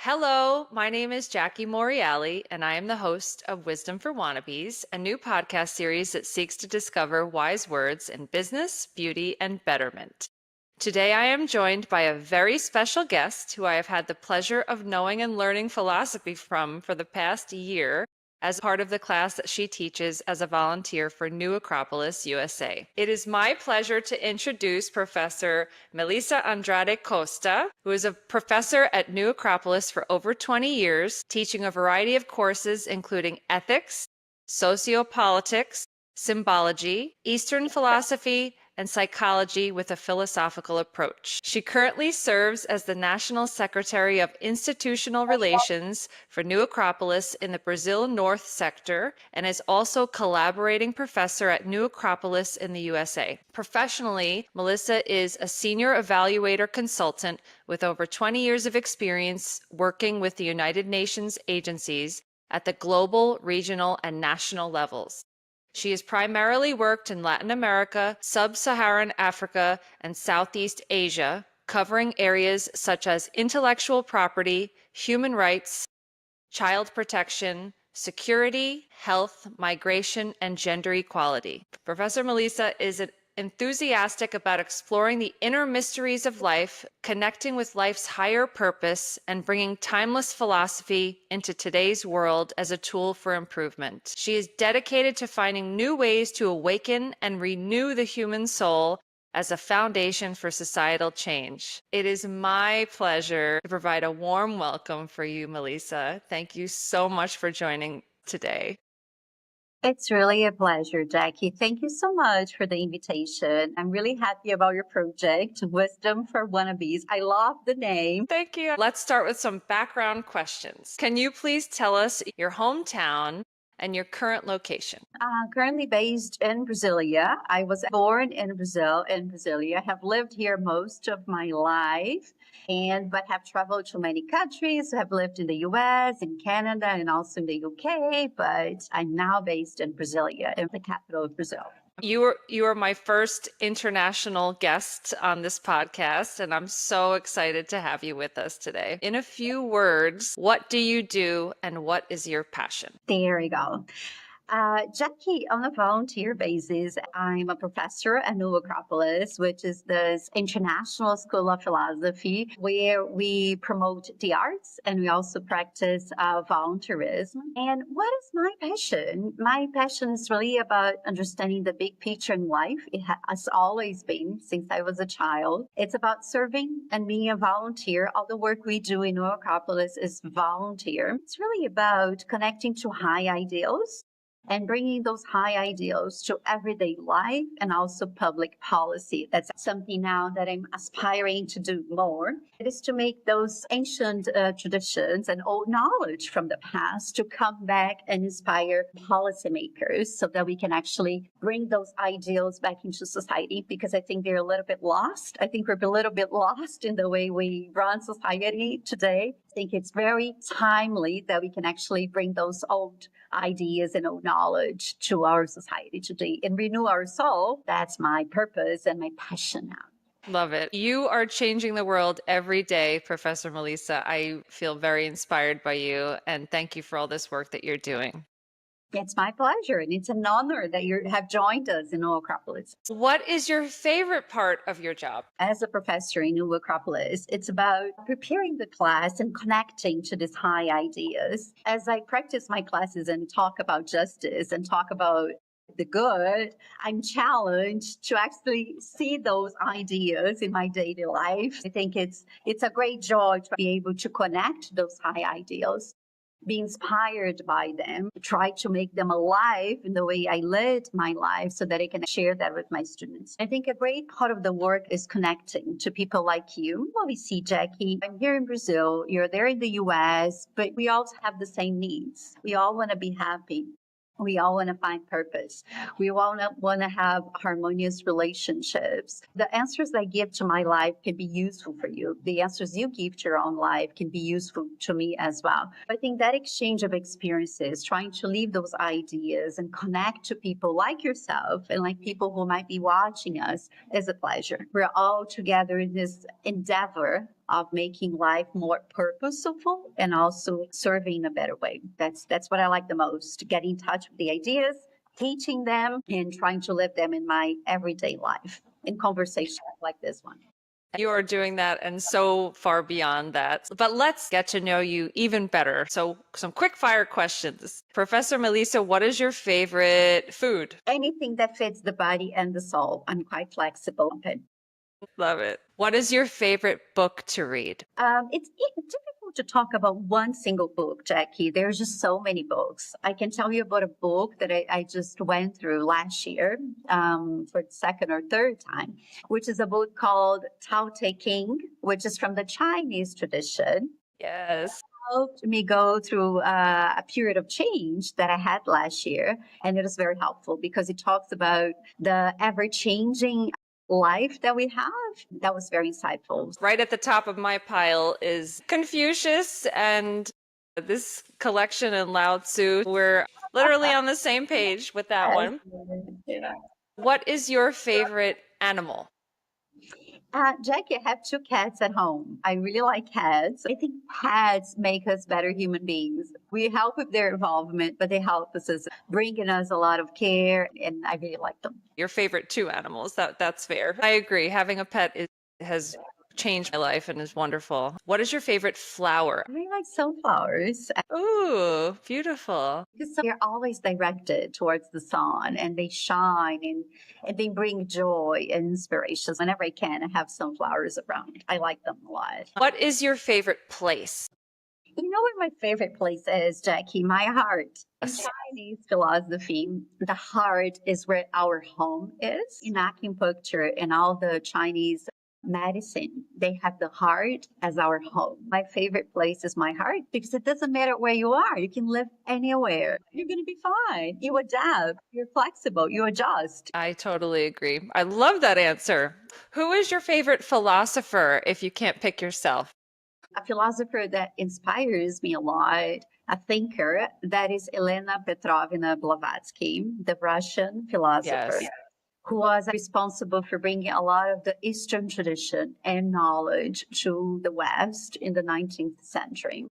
Hello, my name is Jackie Morreale, and I am the host of Wisdom for Wannabes, a new podcast series that seeks to discover wise words in business, beauty, and betterment. Today, I am joined by a very special guest who I have had the pleasure of knowing and learning philosophy from for the past year as part of the class that she teaches as a volunteer for New Acropolis, USA. It is my pleasure to introduce Professor Melissa Andrade Costa, who is a professor at New Acropolis for over 20 years, teaching a variety of courses including ethics, sociopolitics, symbology, Eastern philosophy, and psychology with a philosophical approach. She currently serves as the National Secretary of Institutional Relations for New Acropolis in the Brazil North sector and is also collaborating professor at New Acropolis in the USA. Professionally, Melissa is a senior evaluator consultant with over 20 years of experience working with the United Nations agencies at the global, regional, and national levels. She has primarily worked in Latin America, Sub-Saharan Africa, and Southeast Asia, covering areas such as intellectual property, human rights, child protection, security, health, migration, and gender equality. Professor Melissa is enthusiastic about exploring the inner mysteries of life, connecting with life's higher purpose, and bringing timeless philosophy into today's world as a tool for improvement. She is dedicated to finding new ways to awaken and renew the human soul as a foundation for societal change. It is my pleasure to provide a warm welcome for you, Melissa. Thank you so much for joining today. It's really a pleasure, Jackie. Thank you so much for the invitation. I'm really happy about your project, Wisdom for Wannabes. I love the name. Thank you. Let's start with some background questions. Can you please tell us your hometown and your current location? Currently based in Brasilia. I was born in Brazil, in Brasilia. I have lived here most of my life, but have traveled to many countries. Have lived in the US, in Canada, and also in the UK. But I'm now based in Brasilia, in the capital of Brazil. You are my first international guest on this podcast, and I'm so excited to have you with us today. In a few words, what do you do and what is your passion? There we go. Jackie, on a volunteer basis, I'm a professor at New Acropolis, which is this international school of philosophy where we promote the arts and we also practice volunteerism. And what is my passion? My passion is really about understanding the big picture in life. It has always been since I was a child. It's about serving and being a volunteer. All the work we do in New Acropolis is volunteer. It's really about connecting to high ideals and bringing those high ideals to everyday life and also public policy. That's something now that I'm aspiring to do more. It is to make those ancient traditions and old knowledge from the past to come back and inspire policymakers so that we can actually bring those ideals back into society, because I think they're a little bit lost. I think we're a little bit lost in the way we run society today. I think it's very timely that we can actually bring those old ideas and old knowledge to our society today and renew our soul. That's my purpose and my passion now. Love it. You are changing the world every day, Professor Melissa. I feel very inspired by you, and thank you for all this work that you're doing. It's my pleasure, and it's an honor that you have joined us in New Acropolis. What is your favorite part of your job? As a professor in New Acropolis, it's about preparing the class and connecting to these high ideas. As I practice my classes and talk about justice and talk about the good, I'm challenged to actually see those ideas in my daily life. I think it's a great joy to be able to connect those high ideals, be inspired by them, try to make them alive in the way I led my life so that I can share that with my students. I think a great part of the work is connecting to people like you. Well, we see, Jackie, I'm here in Brazil, you're there in the US, but we all have the same needs. We all want to be happy. We all want to find purpose. We all want to have harmonious relationships. The answers I give to my life can be useful for you. The answers you give to your own life can be useful to me as well. I think that exchange of experiences, trying to leave those ideas and connect to people like yourself and like people who might be watching us, is a pleasure. We're all together in this endeavor of making life more purposeful and also serving in a better way. That's what I like the most. Get in touch with the ideas, teaching them, and trying to live them in my everyday life in conversations like this one. You are doing that and so far beyond that. But let's get to know you even better. So, some quick fire questions. Professor Melissa, what is your favorite food? Anything that fits the body and the soul, I'm quite flexible. Love it. What is your favorite book to read? It's difficult to talk about one single book, Jackie. There's just so many books. I can tell you about a book that I just went through last year for the second or third time, which is a book called Tao Te King, which is from the Chinese tradition. Yes. Helped me go through a period of change that I had last year. And it was very helpful because it talks about the ever changing life that we have. That was very insightful. Right at the top of my pile is Confucius and this collection in Lao Tzu. We're literally on the same page with that Yes. one. Yeah. What is your favorite animal? Jackie, I have two cats at home. I really like cats. I think pets make us better human beings. We help with their involvement, but they help us as bringing us a lot of care, and I really like them. Your favorite two animals. That's fair. I agree. Having a pet has changed my life and is wonderful. What is your favorite flower? I really like sunflowers Ooh, beautiful. because they're always directed towards the sun and they shine and they bring joy and inspiration. Whenever I can, I have sunflowers around. I like them a lot. What is your favorite place? You know what my favorite place is, Jackie? My heart. In Yes. Chinese philosophy, the heart is where our home is. In acupuncture and all the Chinese medicine, they have the heart as our home. My favorite place is my heart because it doesn't matter where you are. You can live anywhere. You're going to be fine. You adapt. You're flexible. You adjust. I totally agree. I love that answer. Who is your favorite philosopher if you can't pick yourself? A philosopher that inspires me a lot, a thinker, that is Elena Petrovna Blavatsky, the Russian philosopher, Yes. who was responsible for bringing a lot of the Eastern tradition and knowledge to the West in the 19th century.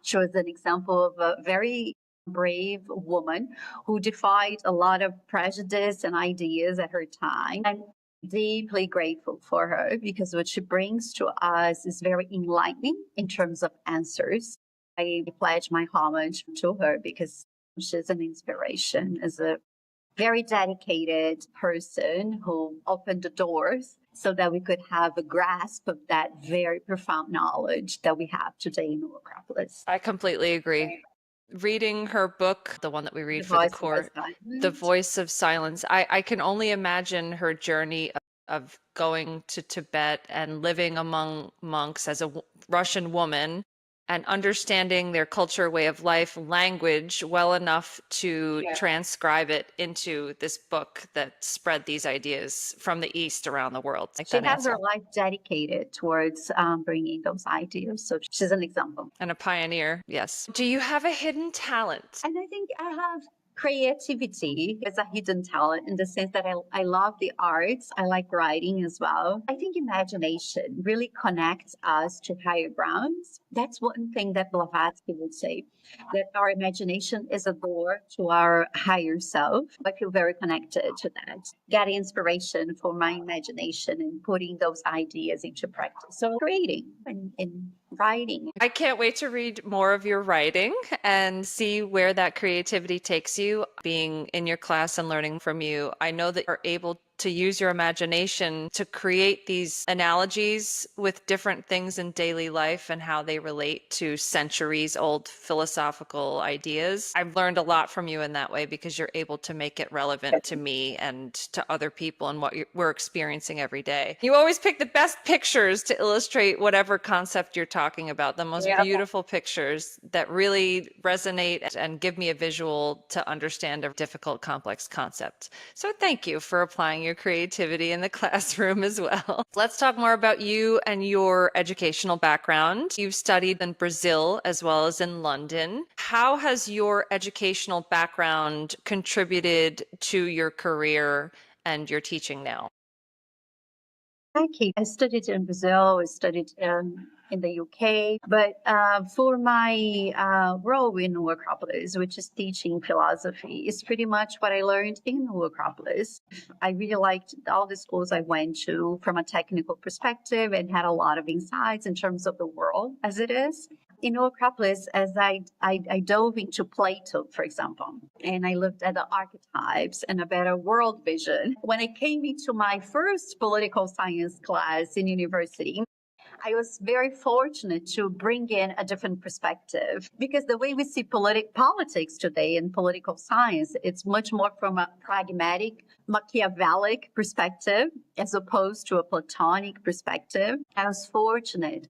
She was an example of a very brave woman who defied a lot of prejudice and ideas at her time. I'm deeply grateful for her because what she brings to us is very enlightening in terms of answers. I pledge my homage to her because she's an inspiration as a very dedicated person who opened the doors so that we could have a grasp of that very profound knowledge that we have today in Acropolis. I completely agree. Reading her book, the one that we The read for the voice of court, The silence. Voice of Silence, I can only imagine her journey of going to Tibet and living among monks as a Russian woman and understanding their culture, way of life, language well enough to transcribe it into this book that spread these ideas from the East around the world. Like She that has answer. her life dedicated towards bringing those ideas. So she's an example. And a pioneer, yes. Do you have a hidden talent? And I think I have creativity as a hidden talent in the sense that I love the arts. I like writing as well. I think imagination really connects us to higher grounds. That's one thing that Blavatsky would say, that our imagination is a door to our higher self. I feel very connected to that. Getting inspiration for my imagination and putting those ideas into practice. So creating and writing. I can't wait to read more of your writing and see where that creativity takes you. Being in your class and learning from you, I know that you're able to use your imagination to create these analogies with different things in daily life and how they relate to centuries old philosophical ideas. I've learned a lot from you in that way because you're able to make it relevant to me and to other people and what we're experiencing every day. You always pick the best pictures to illustrate whatever concept you're talking about, the most beautiful pictures that really resonate and give me a visual to understand a difficult, complex concept. So thank you for applying your creativity in the classroom as well. Let's talk more about you and your educational background. You've studied in Brazil as well as in London. How has your educational background contributed to your career and your teaching now? Jackie, I studied in Brazil, I studied in the UK, but for my role in Acropolis, which is teaching philosophy, is pretty much what I learned in Acropolis. I really liked all the schools I went to from a technical perspective and had a lot of insights in terms of the world as it is. In Acropolis, as I dove into Plato, for example, and I looked at the archetypes and a better world vision. When I came into my first political science class in university, I was very fortunate to bring in a different perspective because the way we see politics today in political science, it's much more from a pragmatic, Machiavellic perspective as opposed to a Platonic perspective. I was fortunate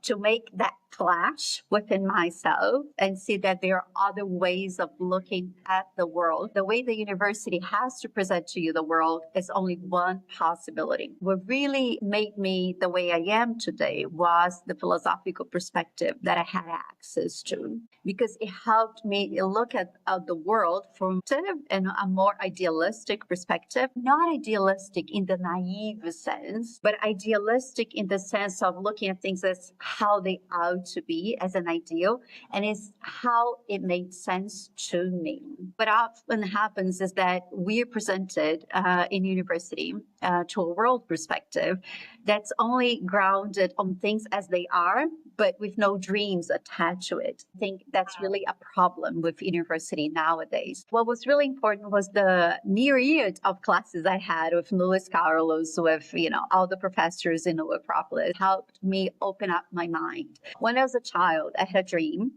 to make that clash within myself and see that there are other ways of looking at the world. The way the university has to present to you the world is only one possibility. What really made me the way I am today was the philosophical perspective that I had access to because it helped me look at the world from a more idealistic perspective, not idealistic in the naive sense, but idealistic in the sense of looking at things as how they ought to be as an ideal and is how it made sense to me. What often happens is that we are presented in university to a world perspective that's only grounded on things as they are, but with no dreams attached to it. I think that's really a problem with university nowadays. What was really important was the myriad of classes I had with Luis Carlos, with all the professors in Acropolis, helped me open up my mind. When I was a child, I had a dream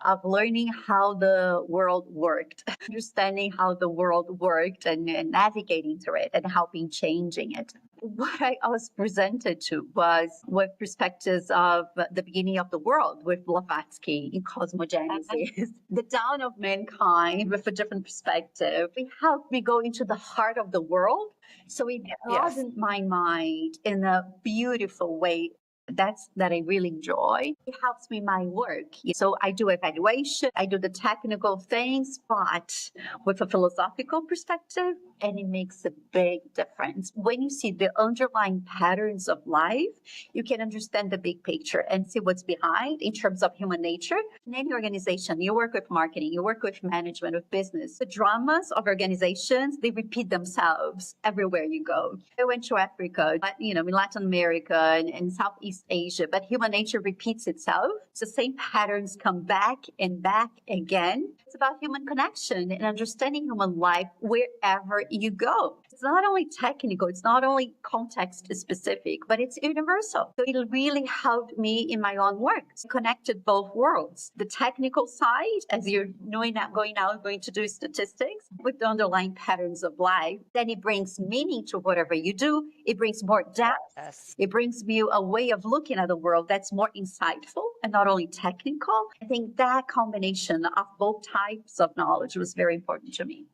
of learning how the world worked, understanding how the world worked and navigating through it and helping changing it. What I was presented to was with perspectives of the beginning of the world with Blavatsky in Cosmogenesis, the dawn of mankind with a different perspective. It helped me go into the heart of the world. So it Yes. broadened my mind in a beautiful way that I really enjoy. It helps me in my work. So I do evaluation, I do the technical things, but with a philosophical perspective, and it makes a big difference. When you see the underlying patterns of life, you can understand the big picture and see what's behind in terms of human nature. In any organization, you work with marketing, you work with management of business. The dramas of organizations, they repeat themselves everywhere you go. I went to Africa, in Latin America and Southeast Asia, but human nature repeats itself. The same patterns come back and back again. It's about human connection and understanding human life wherever you go. It's not only technical, it's not only context specific, but it's universal. So it really helped me in my own work. It connected both worlds. The technical side, as you're knowing that going to do statistics with the underlying patterns of life, then it brings meaning to whatever you do. It brings more depth. Yes. It brings you a way of looking at the world that's more insightful and not only technical. I think that combination of both types of knowledge was very important to me.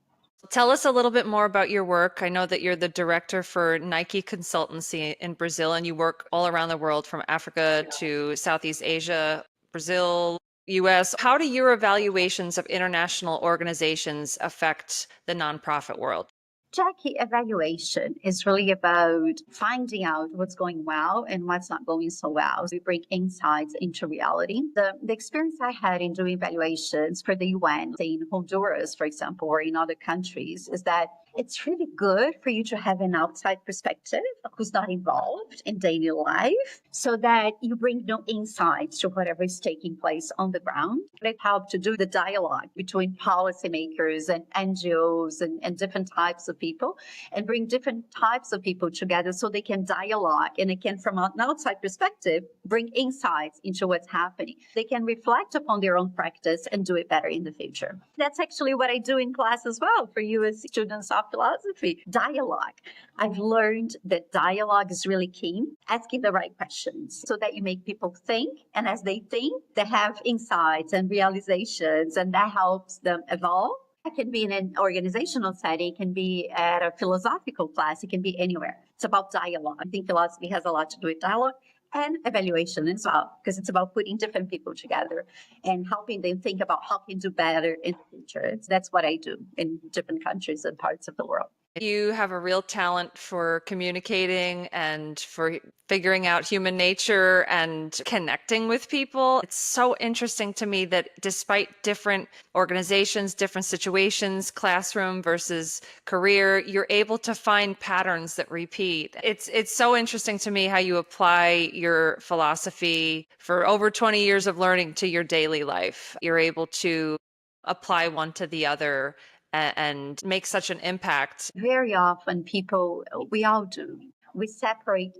Tell us a little bit more about your work. I know that you're the director for Nike Consultancy in Brazil, and you work all around the world from Africa to Southeast Asia, Brazil, US. How do your evaluations of international organizations affect the nonprofit world? Jackie, evaluation is really about finding out what's going well and what's not going so well. So we bring insights into reality. The experience I had in doing evaluations for the UN, say in Honduras, for example, or in other countries, is that it's really good for you to have an outside perspective who's not involved in daily life so that you bring no insights to whatever is taking place on the ground. It helped to do the dialogue between policymakers and NGOs and different types of people and bring different types of people together so they can dialogue and it can, from an outside perspective, bring insights into what's happening. They can reflect upon their own practice and do it better in the future. That's actually what I do in class as well for you as students of philosophy. Dialogue. I've learned that dialogue is really key. Asking the right questions so that you make people think. And as they think, they have insights and realizations, and that helps them evolve. It can be in an organizational setting, it can be at a philosophical class, it can be anywhere. It's about dialogue. I think philosophy has a lot to do with dialogue and evaluation as well, because it's about putting different people together and helping them think about how can do better in the future. That's what I do in different countries and parts of the world. You have a real talent for communicating and for figuring out human nature and connecting with people. It's so interesting to me that despite different organizations, different situations, classroom versus career, you're able to find patterns that repeat. It's so interesting to me how you apply your philosophy for over 20 years of learning to your daily life. You're able to apply one to the other and make such an impact. Very often, people, we all do, we separate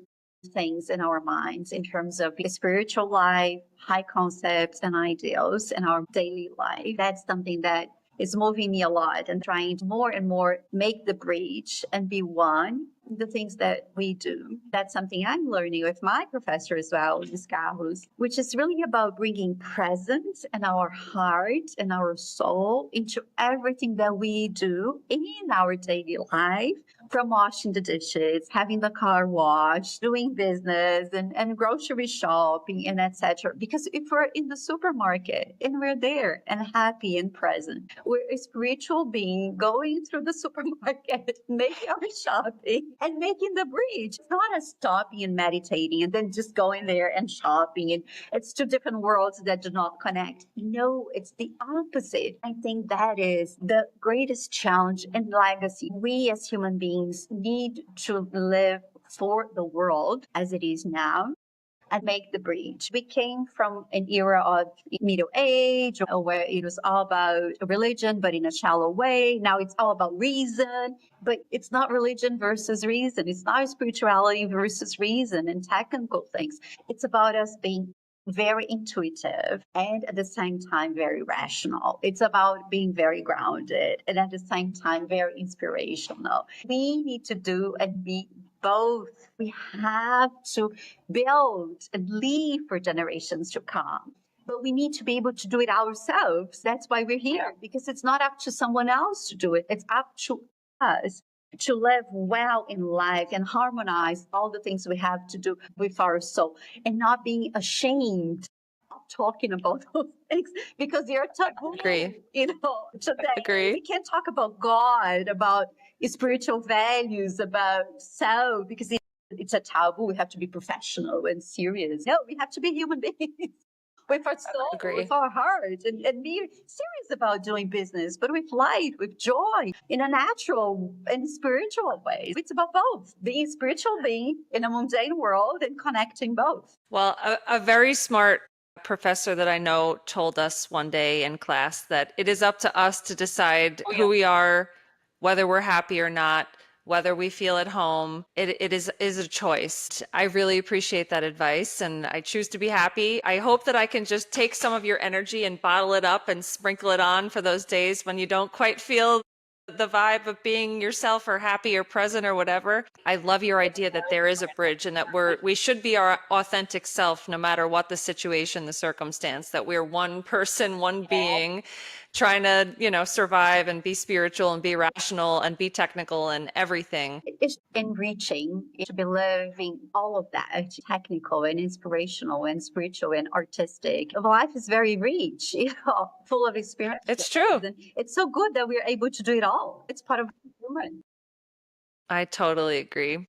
things in our minds in terms of spiritual life, high concepts and ideals in our daily life. That's something that is moving me a lot and trying to more and more make the bridge and be one the things that we do. That's something I'm learning with my professor as well, Ms. Carlos, which is really about bringing presence and our heart and our soul into everything that we do in our daily life, from washing the dishes, having the car washed, doing business and grocery shopping and etc. Because if we're in the supermarket and we're there and happy and present, we're a spiritual being going through the supermarket, making our shopping and making the bridge. It's not a stopping and meditating and then just going there and shopping. And it's two different worlds that do not connect. No, it's the opposite. I think that is the greatest challenge and legacy we as human beings need to live for the world as it is now and make the bridge. We came from an era of Middle Age where it was all about religion, but in a shallow way. Now it's all about reason, but it's not religion versus reason. It's not spirituality versus reason and technical things. It's about us being very intuitive and at the same time very rational. It's about being very grounded and at the same time very inspirational. We need to do and be both. We have to build and leave for generations to come. But we need to be able to do it ourselves. That's why we're here, because it's not up to someone else to do it. It's up to us to live well in life and harmonize all the things we have to do with our soul and not being ashamed of talking about those things because they're taboo, Agree. today. Agree. We can't talk about God, about spiritual values, about self, because it's a taboo. We have to be professional and serious. No, we have to be human beings with our soul, with Agree. our heart, and be serious about doing business, but with light, with joy, in a natural and spiritual way. It's about both being spiritual being in a mundane world and connecting both. Well, a very smart professor that I know told us one day in class that it is up to us to decide who we are, whether we're happy or not, whether we feel at home. It is a choice. I really appreciate that advice and I choose to be happy. I hope that I can just take some of your energy and bottle it up and sprinkle it on for those days when you don't quite feel the vibe of being yourself or happy or present or whatever. I love your idea that there is a bridge and that we should be our authentic self no matter what the situation, the circumstance, that we're one person, one being trying to, survive and be spiritual and be rational and be technical and everything. It's enriching to be living all of that technical and inspirational and spiritual and artistic. Life is very rich, full of experiences. It's true. And it's so good that we're able to do it all. It's part of human. I totally agree.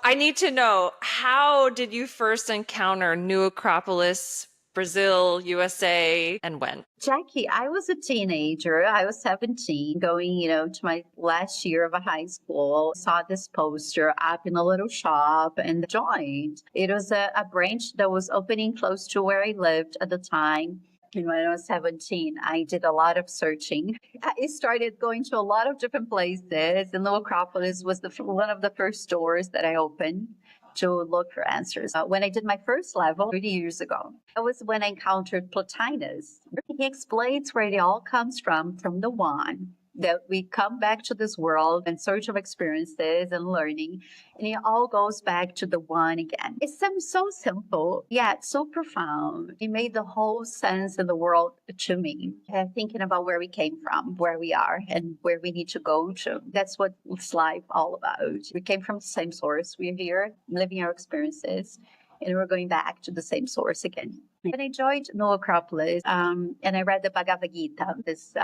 I need to know, how did you first encounter New Acropolis, Brazil, USA, and when? Jackie, I was a teenager. I was 17, going, to my last year of a high school. Saw this poster up in a little shop and joined. It was a branch that was opening close to where I lived at the time. And when I was 17, I did a lot of searching. I started going to a lot of different places, and the Acropolis was one of the first stores that I opened to look for answers. When I did my first level 30 years ago, that was when I encountered Plotinus. He explains where it all comes from the one that we come back to this world in search of experiences and learning, and it all goes back to the one again. It seems so simple, yet so profound. It made the whole sense in the world to me. Thinking about where we came from, where we are, and where we need to go to. That's what it's life all about. We came from the same source. We're here living our experiences, and we're going back to the same source again. When I joined New Acropolis, and I read the Bhagavad Gita, this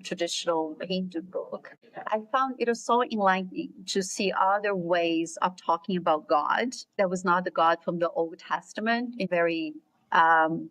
traditional Hindu book, I found it was so enlightening to see other ways of talking about God that was not the God from the Old Testament, in very um,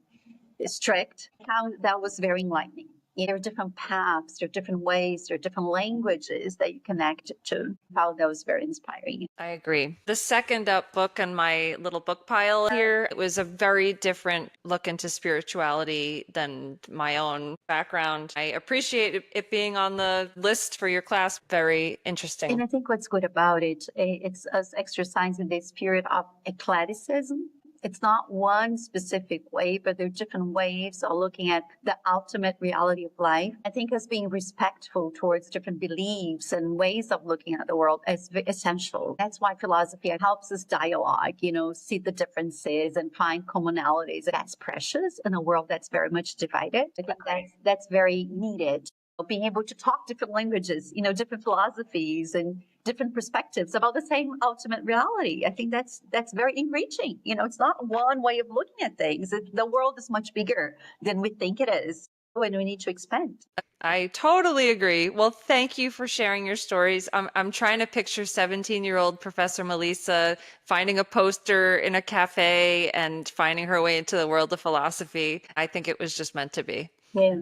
strict. I found that was very enlightening. There are different paths, there are different ways, there are different languages that you connect to. I found that was very inspiring. I agree. The second up book on my little book pile here, it was a very different look into spirituality than my own background. I appreciate it being on the list for your class. Very And interesting. I think what's good about it, it's us exercising the spirit of eclecticism. It's not one specific way, but there are different ways of looking at the ultimate reality of life. I think us being respectful towards different beliefs and ways of looking at the world is essential. That's why philosophy helps us dialogue, see the differences and find commonalities. That's precious in a world that's very much divided. I think that's very needed, being able to talk different languages, different philosophies and different perspectives about the same ultimate reality. I think that's very enriching. It's not one way of looking at things. The world is much bigger than we think it is, and we need to expand. I totally agree. Well, thank you for sharing your stories. I'm trying to picture 17-year-old Professor Melissa finding a poster in a cafe and finding her way into the world of philosophy. I think it was just meant to be. Yeah.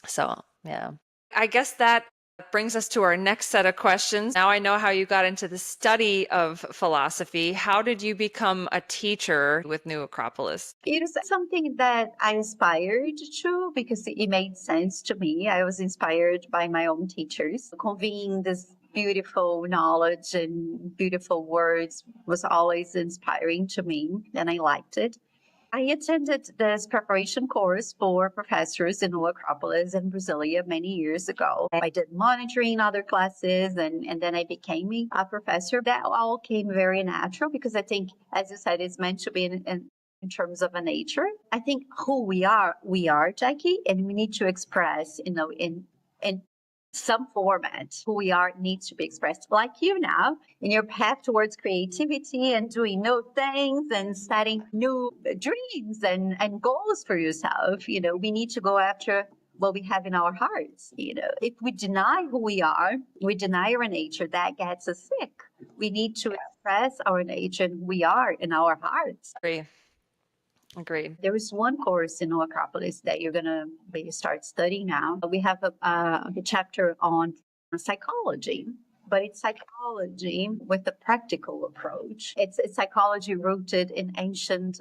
So, yeah. I guess that brings us to our next set of questions. Now I know how you got into the study of philosophy. How did you become a teacher with New Acropolis? It is something that I aspired to because it made sense to me. I was inspired by my own teachers. Conveying this beautiful knowledge and beautiful words was always inspiring to me, and I liked it. I attended this preparation course for professors in Acropolis in Brasilia many years ago. I did monitoring other classes, and then I became a professor. That all came very natural because I think, as you said, it's meant to be in terms of a nature. I think who we are, Jackie, and we need to express, in some format. Who we are needs to be expressed, like you now in your path towards creativity and doing new things and setting new dreams and goals for yourself. We need to go after what we have in our hearts. If we deny who we are, we deny our nature, that gets us sick. We need to express our nature and who we are in our hearts. Agree. Agreed. There is one course in Acropolis that you're going to maybe start studying now. We have a chapter on psychology, but it's psychology with a practical approach. It's psychology rooted in ancient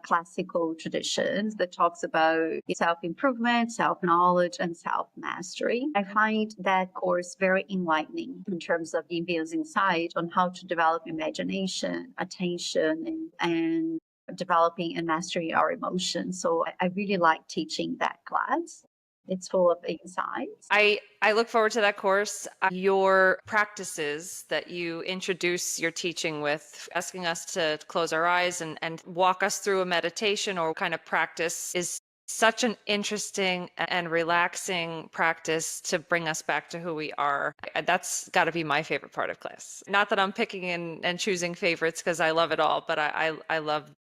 classical traditions that talks about self-improvement, self-knowledge, and self-mastery. I find that course very enlightening in terms of giving us insight on how to develop imagination, attention, and developing and mastering our emotions. So I really like teaching that class. It's full of insights. I look forward to that course. Your practices that you introduce your teaching with, asking us to close our eyes and walk us through a meditation or kind of practice is such an interesting and relaxing practice to bring us back to who we are. That's got to be my favorite part of class. Not that I'm picking and choosing favorites because I love it all, but I love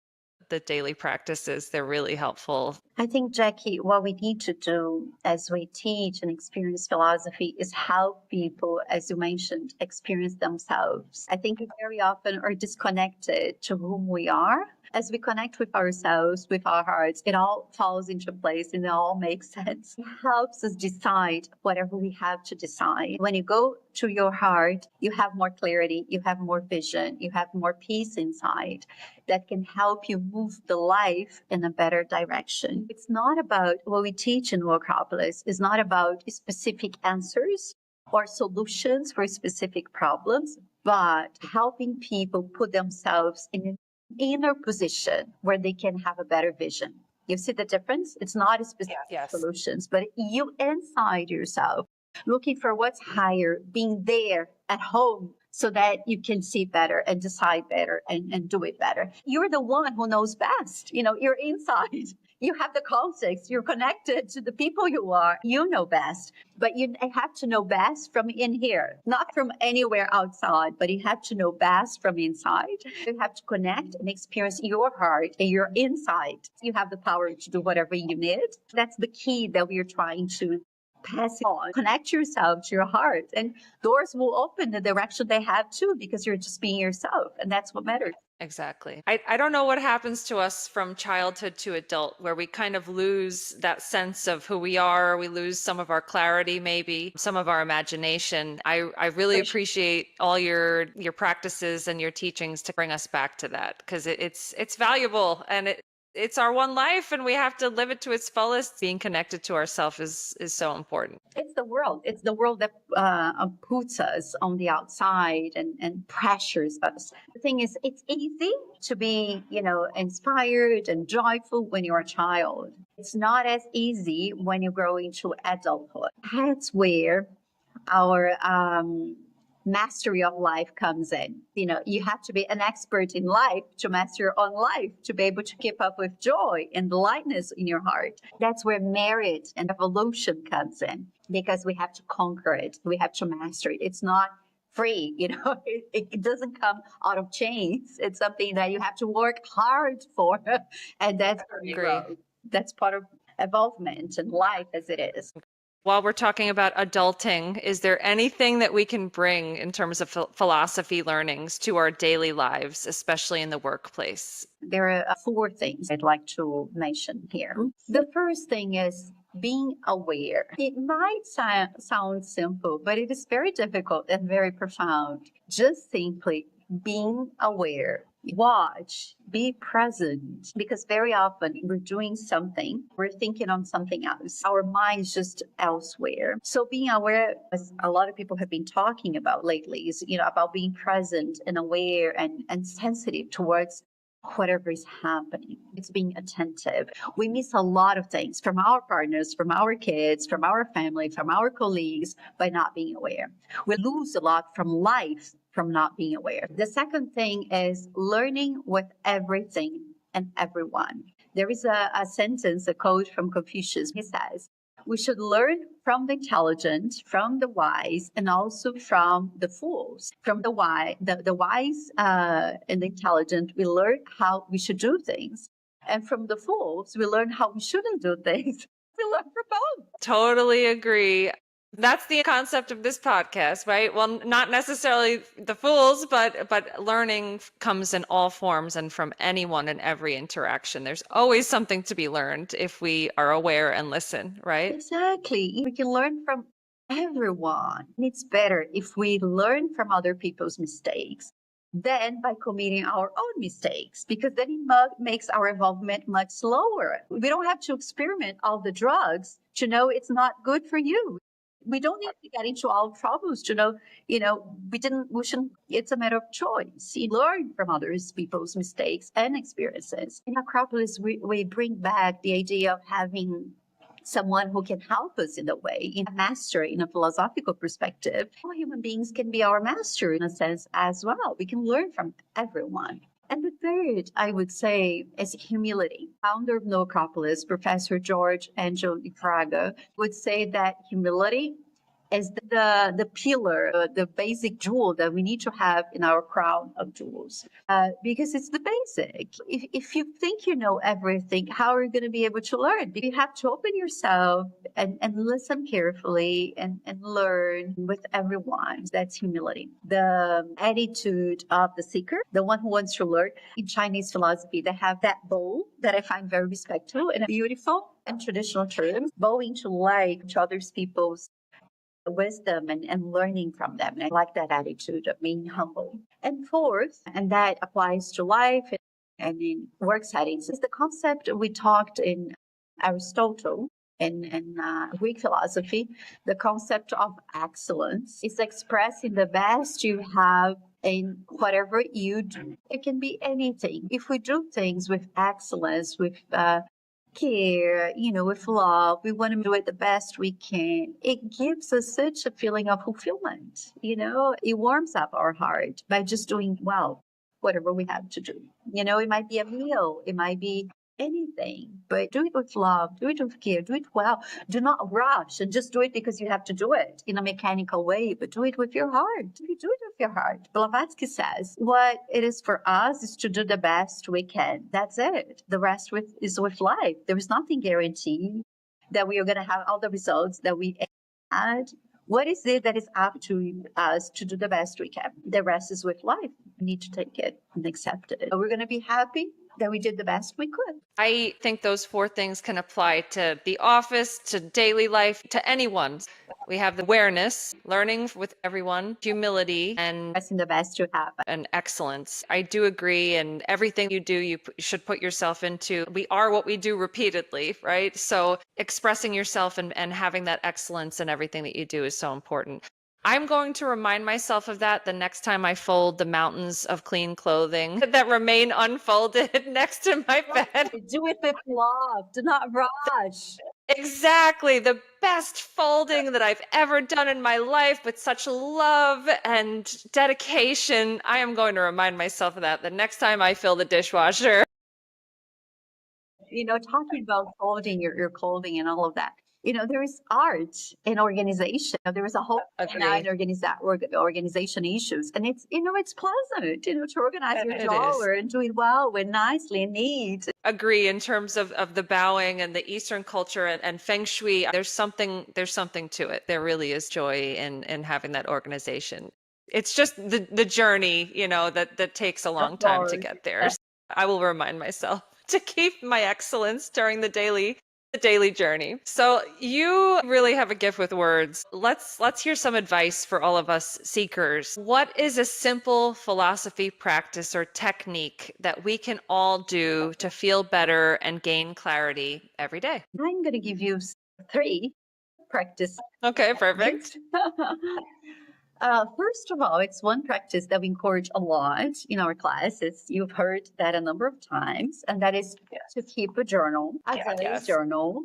the daily practices. They're really helpful. I think, Jackie, what we need to do as we teach and experience philosophy is help people, as you mentioned, experience themselves. I think we very often are disconnected to whom we are. As we connect with ourselves, with our hearts, it all falls into place and it all makes sense. It helps us decide whatever we have to decide. When you go to your heart, you have more clarity, you have more vision, you have more peace inside that can help you move the life in a better direction. It's not about what we teach in Acropolis. It's not about specific answers or solutions for specific problems, but helping people put themselves in an inner position where they can have a better vision. You see the difference? It's not a specific Yes. solutions, but you inside yourself, looking for what's higher, being there at home so that you can see better and decide better and do it better. You're the one who knows best. You're inside. You have the context. You're connected to the people you are. You know best. But you have to know best from in here, not from anywhere outside, but you have to know best from inside. You have to connect and experience your heart and your inside. You have the power to do whatever you need. That's the key that we are trying to pass on. Connect yourself to your heart, and doors will open the direction they have to because you're just being yourself. And that's what matters. Exactly. I don't know what happens to us from childhood to adult, where we kind of lose that sense of who we are. We lose some of our clarity, maybe some of our imagination. I really appreciate all your practices and your teachings to bring us back to that, because it's valuable, and it's our one life, and we have to live it to its fullest. Being connected to ourselves is so important. It's the world. It's the world that puts us on the outside and pressures us. The thing is, it's easy to be, inspired and joyful when you're a child. It's not as easy when you grow into adulthood. That's where our mastery of life comes in. You have to be an expert in life to master your own life, to be able to keep up with joy and lightness in your heart. That's where merit and evolution comes in, because we have to conquer it. We have to master it. It's not free, it doesn't come out of chains. It's something that you have to work hard for. And that's where we Agree. grow. That's part of evolvement and life as it is. While we're talking about adulting, is there anything that we can bring in terms of philosophy learnings to our daily lives, especially in the workplace? There are four things I'd like to mention here. The first thing is being aware. It might sound simple, but it is very difficult and very profound. Just simply being aware. Watch, be present, because very often we're doing something, we're thinking on something else. Our mind's just elsewhere. So being aware, as a lot of people have been talking about lately, is about being present and aware and sensitive towards whatever is happening. It's being attentive. We miss a lot of things from our partners, from our kids, from our family, from our colleagues by not being aware. We lose a lot from life from not being aware. The second thing is learning with everything and everyone. There is a sentence, a quote from Confucius. He says, we should learn from the intelligent, from the wise, and also from the fools. From the wise, and the intelligent, we learn how we should do things. And from the fools, we learn how we shouldn't do things. We learn from both. Totally agree. That's the concept of this podcast, right? Well, not necessarily the fools, but learning comes in all forms and from anyone in every interaction. There's always something to be learned if we are aware and listen, right? Exactly. We can learn from everyone. It's better if we learn from other people's mistakes than by committing our own mistakes, because then it makes our involvement much slower. We don't have to experiment all the drugs to know it's not good for you. We don't need to get into all troubles to know, we shouldn't, it's a matter of choice. You learn from others people's mistakes and experiences. In Acropolis, we bring back the idea of having someone who can help us in a way, in a master, in a philosophical perspective. All human beings can be our master in a sense as well. We can learn from everyone. And the third, I would say, is humility. Founder of No Acropolis, Professor George Angel de Fraga, would say that humility is the pillar, the basic jewel that we need to have in our crown of jewels, because it's the basic. If you think you know everything, how are you going to be able to learn? You have to open yourself and listen carefully and learn with everyone. That's humility. The attitude of the seeker, the one who wants to learn. In Chinese philosophy, they have that bow that I find very respectful and beautiful and traditional terms, bowing to like to others people's wisdom and learning from them. And I like that attitude of being humble. And fourth, and that applies to life and in work settings, is the concept we talked in Aristotle in Greek philosophy. The concept of excellence is expressing the best you have in whatever you do. It can be anything. If we do things with excellence, with care, with love, we want to do it the best we can. It gives us such a feeling of fulfillment. It warms up our heart by just doing well, whatever we have to do. It might be a meal, it might be anything, but do it with love, do it with care, do it well. Do not rush and just do it because you have to do it in a mechanical way, but do it with your heart. Do it with your heart. Blavatsky says, what it is for us is to do the best we can. That's it. The rest is with life. There is nothing guaranteed that we are going to have all the results that we had. What is it that is up to us to do the best we can? The rest is with life. We need to take it and accept it. We're going to be happy that we did the best we could. I think those four things can apply to the office, to daily life, to anyone. We have the awareness, learning with everyone, humility, and That's in the best you have. excellence. I do agree. And everything you do, you should put yourself into. We are what we do repeatedly, right? So expressing yourself and having that excellence in everything that you do is so important. I'm going to remind myself of that the next time I fold the mountains of clean clothing that remain unfolded next to my bed. Do it with love. Do not rush. Exactly. The best folding that I've ever done in my life with such love and dedication. I am going to remind myself of that the next time I fill the dishwasher. Talking about folding your clothing and all of that. There is art in organization. There is a whole now in Agree. organization issues, and it's pleasant, to organize your It is. drawer and do it well and nicely and neat. Agree in terms of the bowing and the Eastern culture and Feng Shui. There's something to it. There really is joy in having that organization. It's just the journey, that takes a Of long time to course. get there. So I will remind myself to keep my excellence during the daily journey. So you really have a gift with words. Let's hear some advice for all of us seekers. What is a simple philosophy practice or technique that we can all do to feel better and gain clarity every day? I'm going to give you three practice. Okay, perfect. First of all, it's one practice that we encourage a lot in our classes. You've heard that a number of times, and that is to keep a journal, a daily Yes. journal.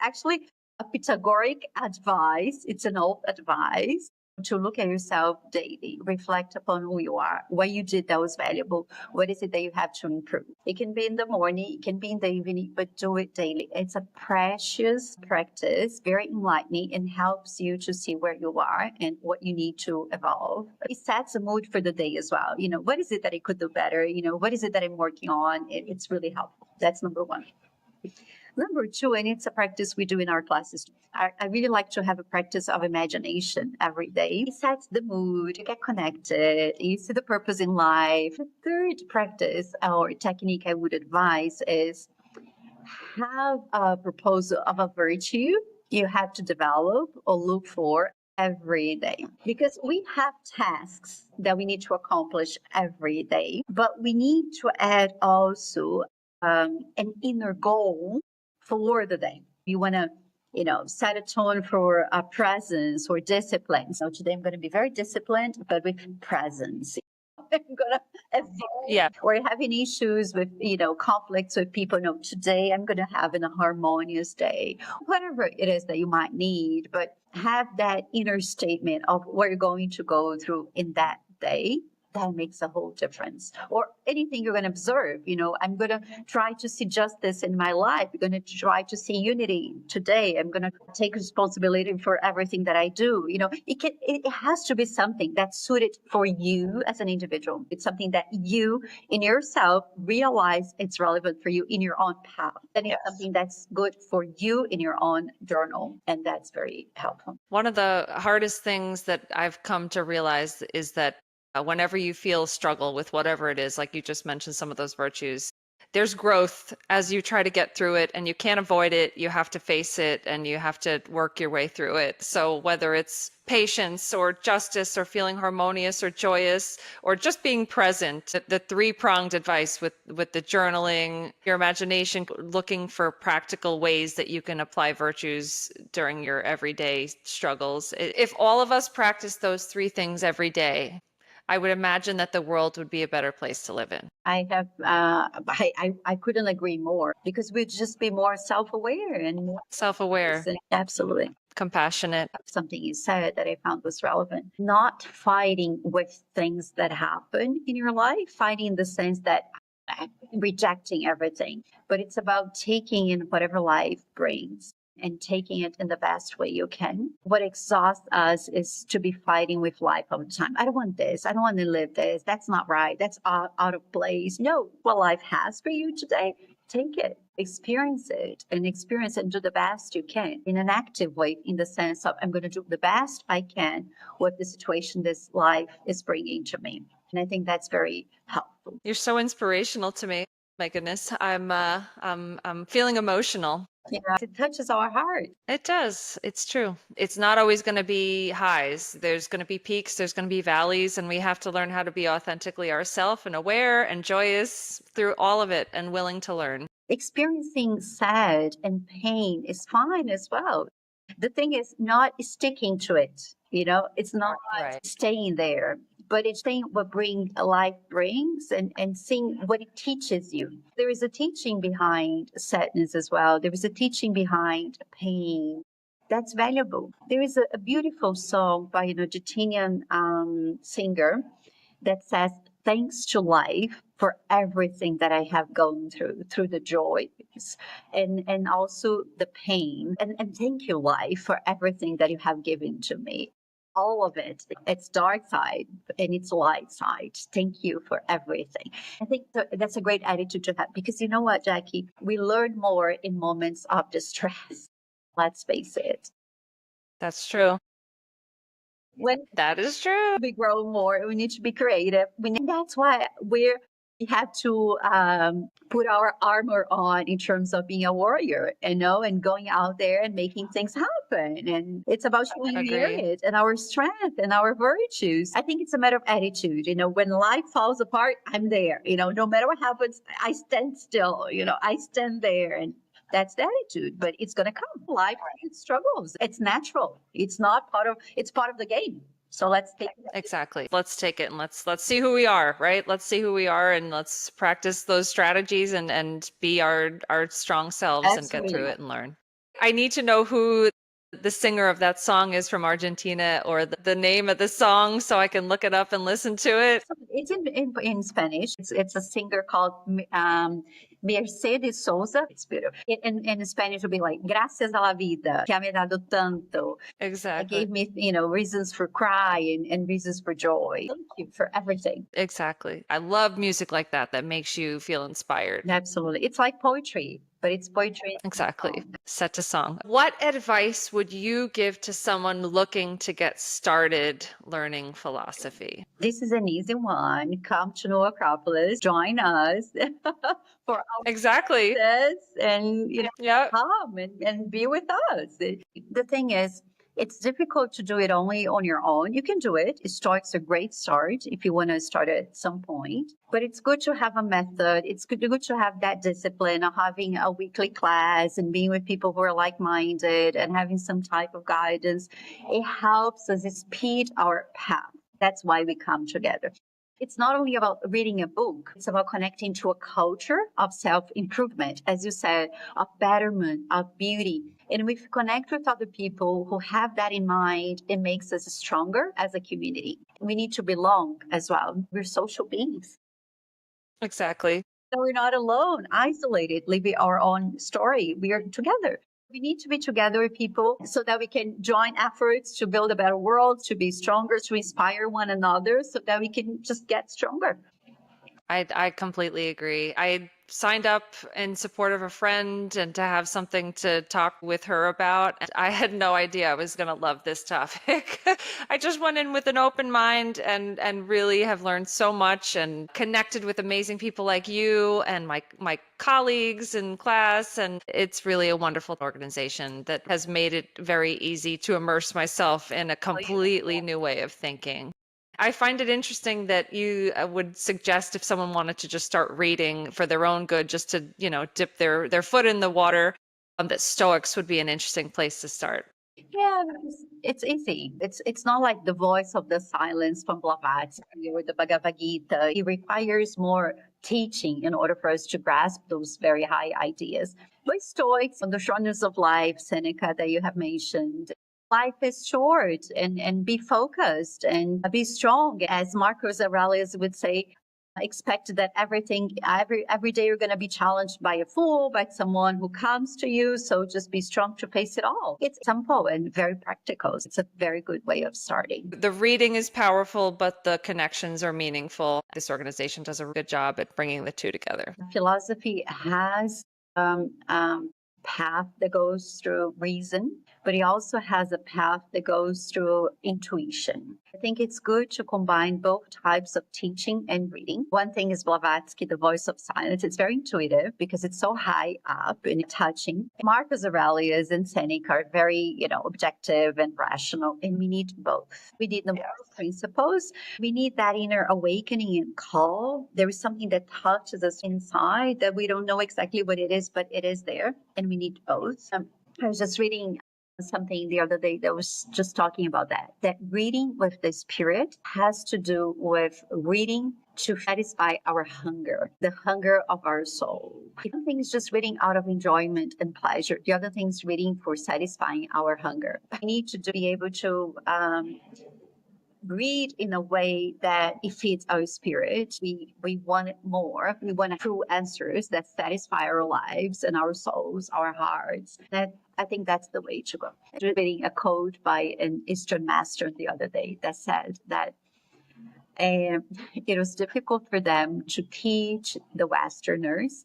Actually, a Pythagorean advice, it's an old advice to look at yourself daily, reflect upon who you are, what you did that was valuable, what is it that you have to improve. It can be in the morning, it can be in the evening, but do it daily. It's a precious practice, very enlightening, and helps you to see where you are and what you need to evolve. It sets a mood for the day as well. What is it that I could do better? What is it that I'm working on? It's really helpful. That's number one. Number two, and it's a practice we do in our classes. I really like to have a practice of imagination every day. It sets the mood, you get connected, you see the purpose in life. The third practice or technique I would advise is have a proposal of a virtue you have to develop or look for every day, because we have tasks that we need to accomplish every day, but we need to add also an inner goal for the day. You want to set a tone for a presence or discipline. So today I'm going to be very disciplined, but with presence. I'm gonna Yeah. or having issues with conflicts with people. No, today I'm gonna have a harmonious day. Whatever it is that you might need, but have that inner statement of what you're going to go through in that day. That makes a whole difference. Or anything you're going to observe, I'm going to try to see justice in my life. I'm going to try to see unity today. I'm going to take responsibility for everything that I do. It has to be something that's suited for you as an individual. It's something that you in yourself realize it's relevant for you in your own path. And it's something that's good for you in your own journal. And that's very helpful. One of the hardest things that I've come to realize is that whenever you feel struggle with whatever it is, like you just mentioned some of those virtues, there's growth as you try to get through it, and you can't avoid it. You have to face it and you have to work your way through it. So whether it's patience or justice or feeling harmonious or joyous or just being present, the three-pronged advice with the journaling, your imagination, looking for practical ways that you can apply virtues during your everyday struggles. If all of us practice those three things every day, I would imagine that the world would be a better place to live in. I couldn't agree more, because we'd just be more self-aware and more Self-aware, absolutely. compassionate. Something you said that I found was relevant. Not fighting with things that happen in your life, fighting in the sense that rejecting everything, but it's about taking in whatever life brings and taking it in the best way you can. What exhausts us is to be fighting with life all the time. I don't want this. I don't want to live this. That's not right. That's out of place. No, what life has for you today, take it, experience it, and do the best you can in an active way, in the sense of I'm going to do the best I can with the situation this life is bringing to me. And I think that's very helpful. You're so inspirational to me. My goodness, I'm feeling emotional. Yeah, it touches our heart. It does. It's true. It's not always going to be highs. There's going to be peaks, there's going to be valleys, and we have to learn how to be authentically ourselves and aware and joyous through all of it and willing to learn. Experiencing sad and pain is fine as well. The thing is not sticking to it, it's not Right. staying there, but it's saying what life brings, and seeing what it teaches you. There is a teaching behind sadness as well. There is a teaching behind pain that's valuable. There is a beautiful song by an Argentinian singer that says, thanks to life for everything that I have gone through the joys and also the pain. And thank you, life, for everything that you have given to me. All of it, its dark side and its light side. Thank you for everything. I think that's a great attitude to have, because you know what, Jackie? We learn more in moments of distress. Let's face it. That's true. When That is true. we grow more, we need to be creative. That's why we have to put our armor on in terms of being a warrior, and going out there and making things happen. And it's about showing Agree. merit and our strength and our virtues. I think it's a matter of attitude. When life falls apart, I'm there. No matter what happens, I stand still. I stand there, and that's the attitude. But it's gonna come. Life struggles. It's natural. It's part of the game. So let's take it. Exactly. Let's take it and let's see who we are, right? Let's see who we are and let's practice those strategies and be our strong selves and get through Absolutely. it and learn. I need to know who the singer of that song is from Argentina, or the name of the song, so I can look it up and listen to it. So it's in Spanish. It's a singer called Mercedes Souza. It's beautiful. In Spanish, it would be like, Gracias a la vida, que ha me dado tanto. It Exactly. gave me, reasons for cry and reasons for joy. Thank you for everything. Exactly. I love music like that makes you feel inspired. Absolutely. It's like poetry, but it's poetry. Exactly. Set to song. What advice would you give to someone looking to get started learning philosophy? This is an easy one. Come to New Acropolis, join us for our Exactly. this, and Yeah. come and be with us. The thing is, it's difficult to do it only on your own. You can do it. It starts a great start if you want to start at some point. But it's good to have a method. It's good to have that discipline of having a weekly class and being with people who are like-minded and having some type of guidance. It helps us speed our path. That's why we come together. It's not only about reading a book, it's about connecting to a culture of self improvement, as you said, of betterment, of beauty. And if we connect with other people who have that in mind, it makes us stronger as a community. We need to belong as well. We're social beings. Exactly. So we're not alone, isolated, living our own story. We are together. We need to be together with people so that we can join efforts to build a better world, to be stronger, to inspire one another so that we can just get stronger. I completely agree. I signed up in support of a friend and to have something to talk with her about. And I had no idea I was going to love this topic. I just went in with an open mind and really have learned so much and connected with amazing people like you and my colleagues in class, and it's really a wonderful organization that has made it very easy to immerse myself in a completely new way of thinking. I find it interesting that you would suggest if someone wanted to just start reading for their own good, just to, dip their foot in the water, that Stoics would be an interesting place to start. Yeah, because it's easy. It's not like the voice of the silence from Blavatsky or the Bhagavad Gita. It requires more teaching in order for us to grasp those very high ideas. But Stoics, on the shortness of life, Seneca, that you have mentioned, life is short, and be focused and be strong. As Marcus Aurelius would say, expect that every day you're going to be challenged by a fool, by someone who comes to you. So just be strong to face it all. It's simple and very practical. It's a very good way of starting. The reading is powerful, but the connections are meaningful. This organization does a good job at bringing the two together. Philosophy has path that goes through reason, but it also has a path that goes through intuition. I think it's good to combine both types of teaching and reading. One thing is Blavatsky, The Voice of Silence. It's very intuitive because it's so high up and touching. Marcus Aurelius and Seneca are very, objective and rational, and we need both. We need the moral principles. We need that inner awakening and call. There is something that touches us inside that we don't know exactly what it is, but it is there, and we need both. I was just reading something the other day that was just talking about that reading with the spirit has to do with reading to satisfy our hunger, the hunger of our soul. One thing is just reading out of enjoyment and pleasure. The other thing is reading for satisfying our hunger. We need to be able to read in a way that it feeds our spirit. We want it more. We want true answers that satisfy our lives and our souls, our hearts. That I think that's the way to go. Reading a quote by an Eastern master the other day that said that it was difficult for them to teach the Westerners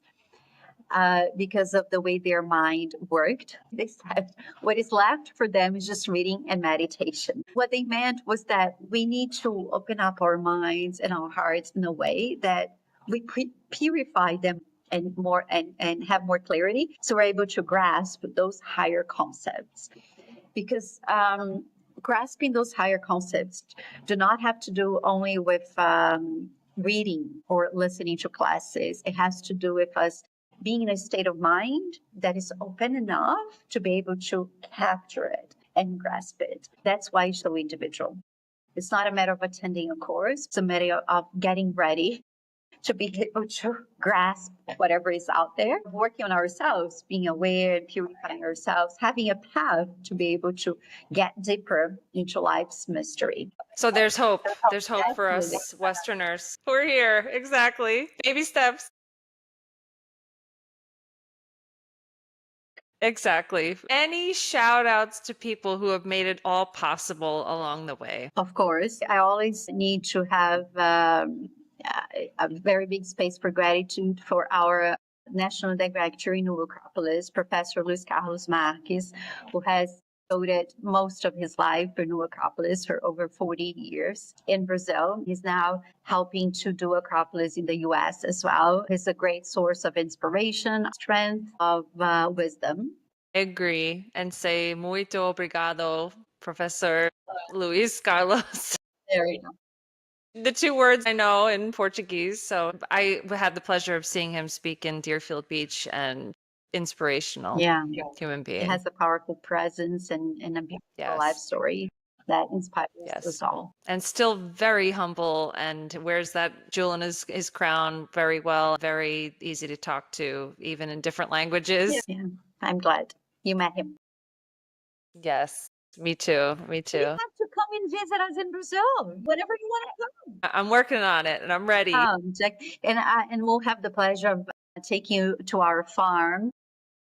because of the way their mind worked. They said what is left for them is just reading and meditation. What they meant was that we need to open up our minds and our hearts in a way that we purify them and have more clarity, so we're able to grasp those higher concepts. Because grasping those higher concepts do not have to do only with reading or listening to classes. It has to do with us being in a state of mind that is open enough to be able to capture it and grasp it. That's why it's so individual. It's not a matter of attending a course. It's a matter of getting ready to be able to grasp whatever is out there, working on ourselves, being aware, purifying ourselves, having a path to be able to get deeper into life's mystery. So there's hope. There's hope for Absolutely. us Westerners. We're here. Exactly. Baby steps. Exactly. Any shout outs to people who have made it all possible along the way? Of course, I always need to have a very big space for gratitude for our national director in Acropolis, Professor Luis Carlos Marques, who has devoted most of his life for New Acropolis for over 40 years in Brazil. He's now helping to do Acropolis in the US as well. He's a great source of inspiration, strength, of wisdom. I agree and say muito obrigado, Professor Luis Carlos. There you go. The two words I know in Portuguese. So I had the pleasure of seeing him speak in Deerfield Beach, and inspirational Yeah, human it being. has a powerful presence and a beautiful life Yes. story that inspires us Yes. all. And still very humble and wears that jewel in his crown very well, very easy to talk to, even in different languages. Yeah, I'm glad you met him. Yes, me too. Me You too. have to come and visit us in Brazil whenever you want to come. I'm working on it and I'm ready. Jack, and we'll have the pleasure of taking you to our farm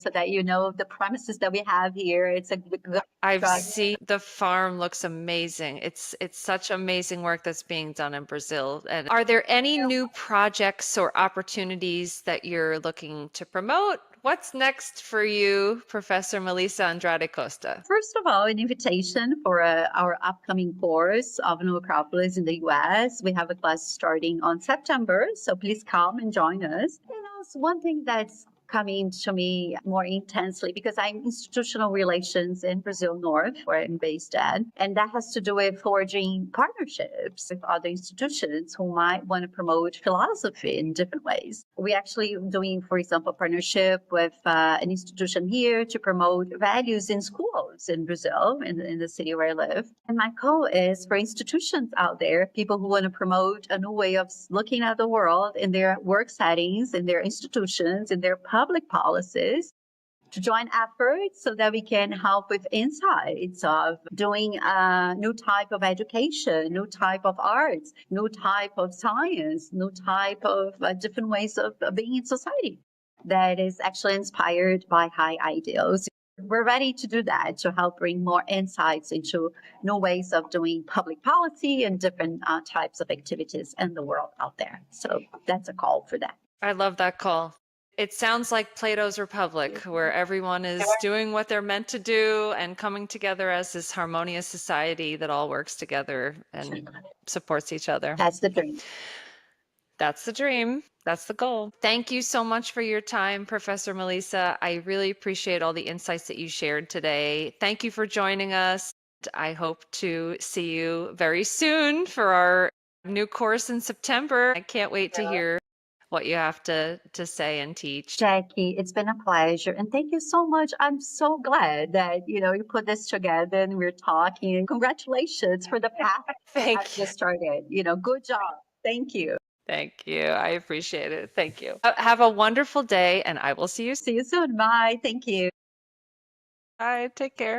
so that you know the premises that we have here. It's a good I've drug. seen the farm looks amazing. It's such amazing work that's being done in Brazil. And are there any new projects or opportunities that you're looking to promote? What's next for you, Professor Melissa Andrade Costa? First of all, an invitation for our upcoming course of New Acropolis in the US. We have a class starting on September, so please come and join us. And also, one thing that's coming to me more intensely because I'm institutional relations in Brazil North, where I'm based at, and that has to do with forging partnerships with other institutions who might want to promote philosophy in different ways. We actually doing, for example, a partnership with an institution here to promote values in schools in Brazil, in the city where I live. And my goal is for institutions out there, people who want to promote a new way of looking at the world in their work settings, in their institutions, in their public policies, to join efforts so that we can help with insights of doing a new type of education, new type of arts, new type of science, new type of different ways of being in society that is actually inspired by high ideals. We're ready to do that to help bring more insights into new ways of doing public policy and different types of activities in the world out there. So that's a call for that. I love that call. It sounds like Plato's Republic, where everyone is doing what they're meant to do and coming together as this harmonious society that all works together and supports each other. That's the dream. That's the dream. That's the goal. Thank you so much for your time, Professor Melissa. I really appreciate all the insights that you shared today. Thank you for joining us. I hope to see you very soon for our new course in September. I can't wait to hear what you have to say and teach. Jackie, it's been a pleasure. And thank you so much. I'm so glad that, you put this together and we're talking. Congratulations for the path I've Thank you. just started. Good job. Thank you. Thank you. I appreciate it. Thank you. Have a wonderful day, and I will see you soon. See you soon. Bye. Thank you. Bye. Take care.